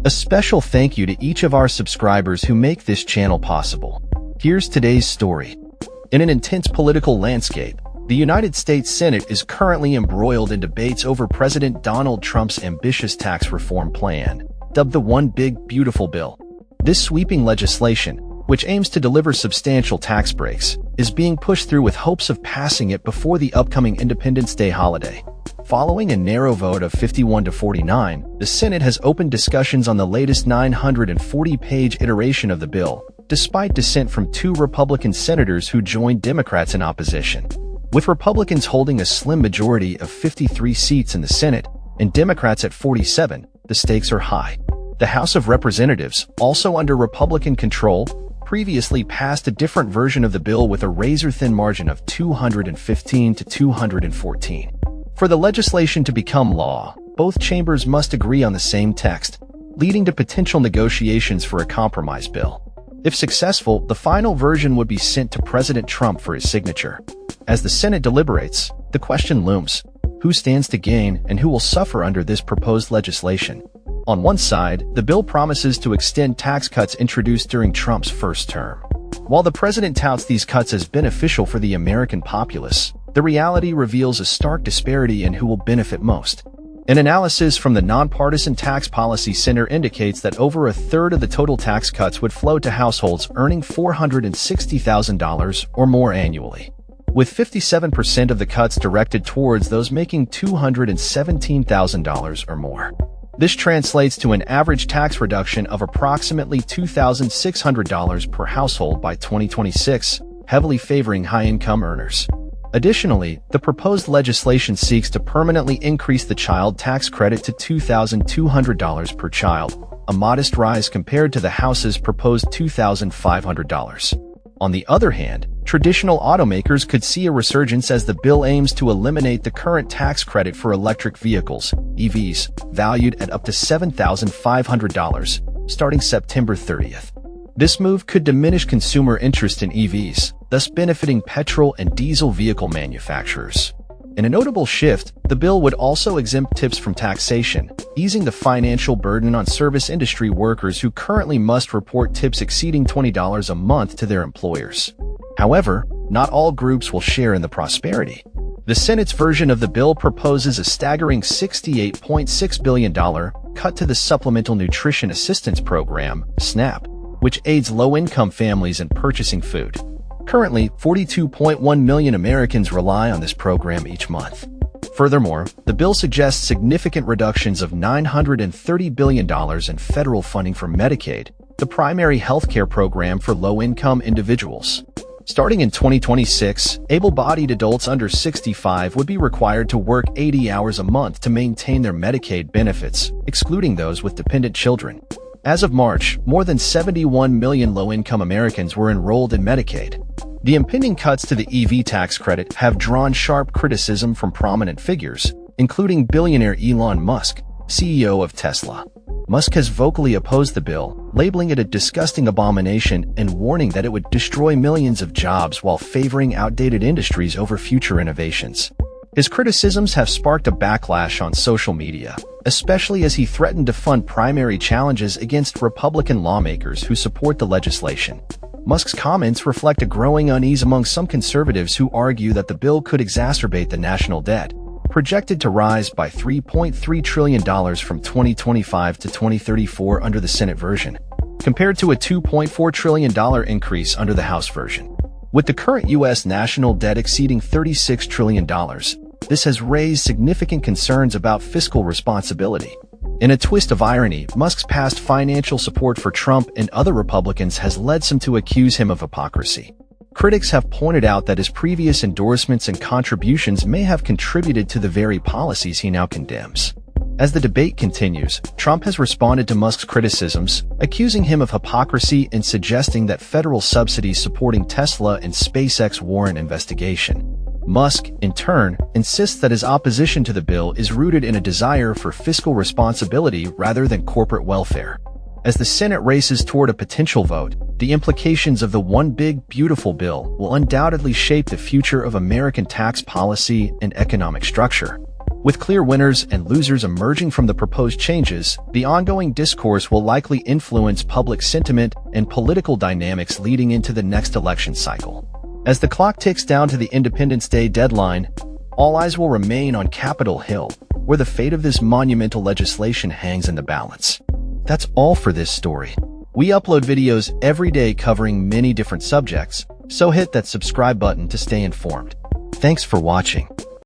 A special thank you to each of our subscribers who make this channel possible. Here's today's story. In an intense political landscape, the United States Senate is currently embroiled in debates over President Donald Trump's ambitious tax reform plan, dubbed the One Big Beautiful Bill. This sweeping legislation, which aims to deliver substantial tax breaks, is being pushed through with hopes of passing it before the upcoming Independence Day holiday. Following a narrow vote of 51 to 49, the Senate has opened discussions on the latest 940-page iteration of the bill, despite dissent from two Republican senators who joined Democrats in opposition. With Republicans holding a slim majority of 53 seats in the Senate and Democrats at 47, the stakes are high. The House of Representatives, also under Republican control, previously passed a different version of the bill with a razor-thin margin of 215 to 214. For the legislation to become law, both chambers must agree on the same text, leading to potential negotiations for a compromise bill. If successful, the final version would be sent to President Trump for his signature. As the Senate deliberates, the question looms: who stands to gain and who will suffer under this proposed legislation? On one side, the bill promises to extend tax cuts introduced during Trump's first term. While the president touts these cuts as beneficial for the American populace, the reality reveals a stark disparity in who will benefit most. An analysis from the Nonpartisan Tax Policy Center indicates that over a third of the total tax cuts would flow to households earning $460,000 or more annually, with 57% of the cuts directed towards those making $217,000 or more. This translates to an average tax reduction of approximately $2,600 per household by 2026, heavily favoring high-income earners. Additionally, the proposed legislation seeks to permanently increase the child tax credit to $2,200 per child, a modest rise compared to the House's proposed $2,500. On the other hand, traditional automakers could see a resurgence as the bill aims to eliminate the current tax credit for electric vehicles, EVs, valued at up to $7,500, starting September 30th. This move could diminish consumer interest in EVs, thus benefiting petrol and diesel vehicle manufacturers. In a notable shift, the bill would also exempt tips from taxation, easing the financial burden on service industry workers who currently must report tips exceeding $20 a month to their employers. However, not all groups will share in the prosperity. The Senate's version of the bill proposes a staggering $68.6 billion cut to the Supplemental Nutrition Assistance Program, SNAP, which aids low-income families in purchasing food. Currently, 42.1 million Americans rely on this program each month. Furthermore, the bill suggests significant reductions of $930 billion in federal funding for Medicaid, the primary healthcare program for low-income individuals. Starting in 2026, able-bodied adults under 65 would be required to work 80 hours a month to maintain their Medicaid benefits, excluding those with dependent children. As of March, more than 71 million low-income Americans were enrolled in Medicaid. The impending cuts to the EV tax credit have drawn sharp criticism from prominent figures, including billionaire Elon Musk, CEO of Tesla. Musk has vocally opposed the bill, labeling it a disgusting abomination and warning that it would destroy millions of jobs while favoring outdated industries over future innovations. His criticisms have sparked a backlash on social media, especially as he threatened to fund primary challenges against Republican lawmakers who support the legislation. Musk's comments reflect a growing unease among some conservatives who argue that the bill could exacerbate the national debt, projected to rise by $3.3 trillion from 2025 to 2034 under the Senate version, compared to a $2.4 trillion increase under the House version. With the current U.S. national debt exceeding $36 trillion, this has raised significant concerns about fiscal responsibility. In a twist of irony, Musk's past financial support for Trump and other Republicans has led some to accuse him of hypocrisy. Critics have pointed out that his previous endorsements and contributions may have contributed to the very policies he now condemns. As the debate continues, Trump has responded to Musk's criticisms, accusing him of hypocrisy and suggesting that federal subsidies supporting Tesla and SpaceX warrant investigation. Musk, in turn, insists that his opposition to the bill is rooted in a desire for fiscal responsibility rather than corporate welfare. As the Senate races toward a potential vote, the implications of the One Big Beautiful Bill will undoubtedly shape the future of American tax policy and economic structure. With clear winners and losers emerging from the proposed changes, the ongoing discourse will likely influence public sentiment and political dynamics leading into the next election cycle. As the clock ticks down to the Independence Day deadline, all eyes will remain on Capitol Hill, where the fate of this monumental legislation hangs in the balance. That's all for this story. We upload videos every day covering many different subjects, so hit that subscribe button to stay informed. Thanks for watching.